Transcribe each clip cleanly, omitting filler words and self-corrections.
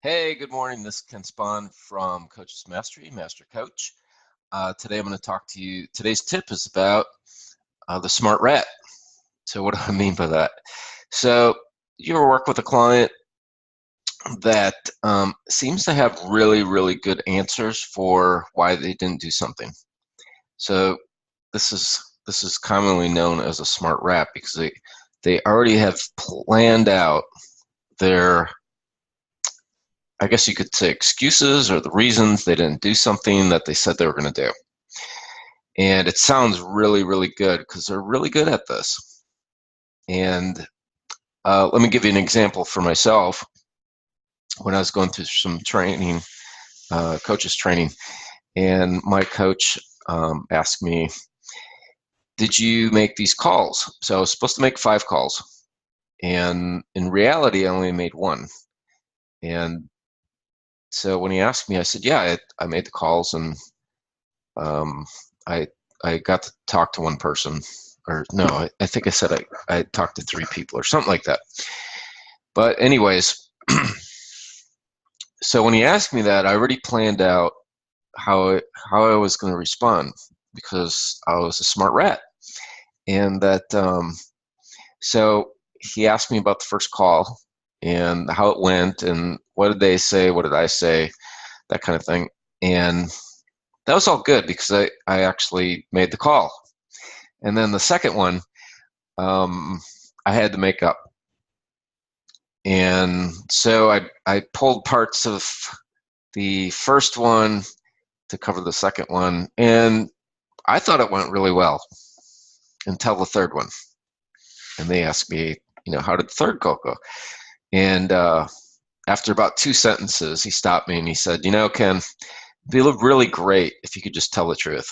Hey, good morning. This is Ken Spahn from Coach's Mastery, Master Coach. Today I'm going to talk to you. Today's tip is about the smart rat. So, what do I mean by that? So, you ever work with a client that seems to have really, really good answers for why they didn't do something? So, this is commonly known as a smart rat because they already have planned out their, I guess you could say, excuses or the reasons they didn't do something that they said they were going to do. And it sounds really, really good because they're really good at this. And let me give you an example for myself. When I was going through some training, coaches training, and my coach asked me, did you make these calls? So I was supposed to make 5 calls. And in reality, I only made 1. And so when he asked me, I said, yeah, I made the calls, and I got to talk to 1 person, or no, I think I said I talked to 3 people or something like that. But anyways, so when he asked me that, I already planned out how I was going to respond because I was a smart rat, and that so he asked me about the first call and how it went and what did they say, what did I say, that kind of thing, and that was all good because I actually made the call. And then the second one, I had to make up. And so I pulled parts of the first one to cover the second one. And I thought it went really well until the third one. And they asked me, how did the third call go? And after about 2 sentences, he stopped me and he said, Ken, it'd be really great if you could just tell the truth.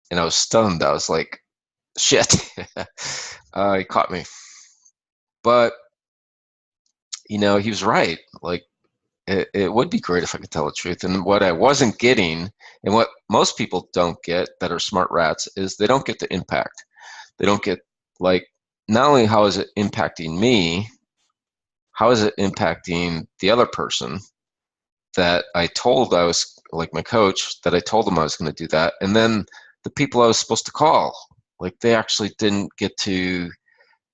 And I was stunned. I was like, shit. He caught me. But, he was right. Like, it would be great if I could tell the truth. And what I wasn't getting, and what most people don't get that are smart rats, is they don't get the impact. They don't get, like, not only how is it impacting me, how is it impacting the other person that I told I was, like my coach, that I told them I was going to do that. And then the people I was supposed to call, like, they actually didn't get to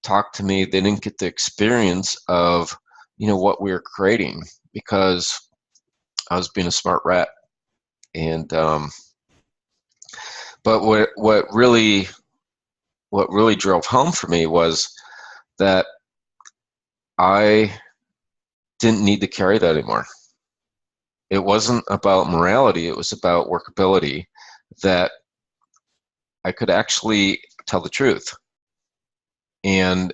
talk to me. They didn't get the experience of, what we were creating because I was being a smart rat. And but what really drove home for me was that I didn't need to carry that anymore. It wasn't about morality, it was about workability, that I could actually tell the truth. And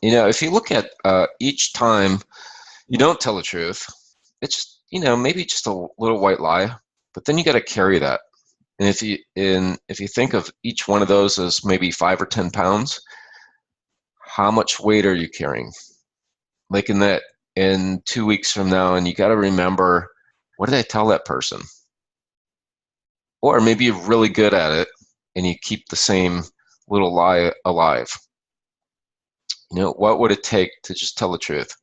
if you look at each time you don't tell the truth, it's maybe just a little white lie, but then you got to carry that. And if you think of each one of those as maybe 5 or 10 pounds, how much weight are you carrying? Like in 2 weeks from now, and you got to remember, what did I tell that person? Or maybe you're really good at it and you keep the same little lie alive. What would it take to just tell the truth?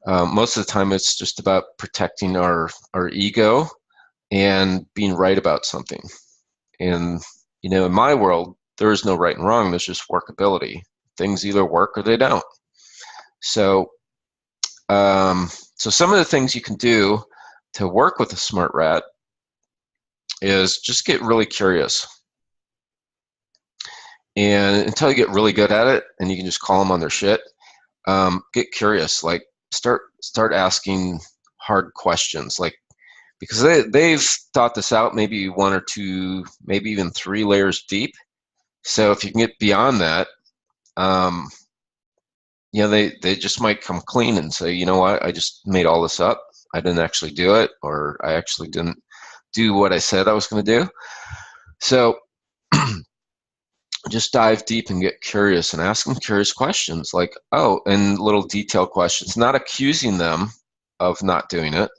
Most of the time, it's just about protecting our ego and being right about something. And, in my world, there is no right and wrong. There's just workability. Things either work or they don't. So, so some of the things you can do to work with a smart rat is just get really curious. And until you get really good at it and you can just call them on their shit, get curious. Like, start asking hard questions. Like, because they've thought this out maybe 1 or 2, maybe even 3 layers deep. So if you can get beyond that, they just might come clean and say, you know what, I just made all this up. I didn't actually do it, or I actually didn't do what I said I was going to do. So just dive deep and get curious and ask them curious questions, like, and little detailed questions, not accusing them of not doing it,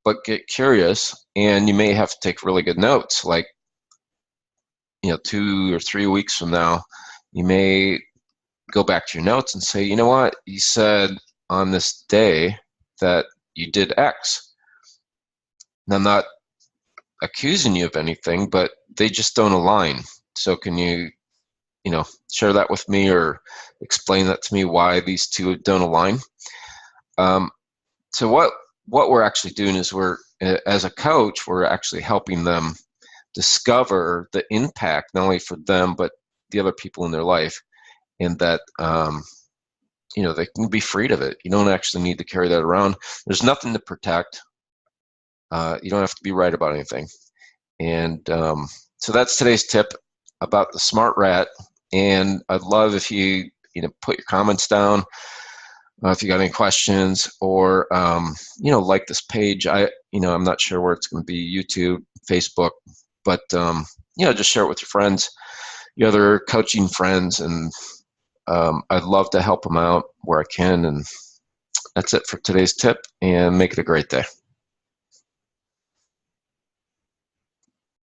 but get curious. And you may have to take really good notes, like, 2 or 3 weeks from now, you may go back to your notes and say, you know what, you said on this day that you did X. And I'm not accusing you of anything, but they just don't align. So can you share that with me or explain that to me why these two don't align? So what we're actually doing is as a coach, we're actually helping them discover the impact, not only for them, but the other people in their life, and that, they can be freed of it. You don't actually need to carry that around. There's nothing to protect. You don't have to be right about anything. And so that's today's tip about the smart rat. And I'd love if you put your comments down if you got any questions, or like this page. I'm not sure where it's going to be, YouTube, Facebook, but just share it with your friends, your other coaching friends, and I'd love to help them out where I can. And that's it for today's tip, and make it a great day.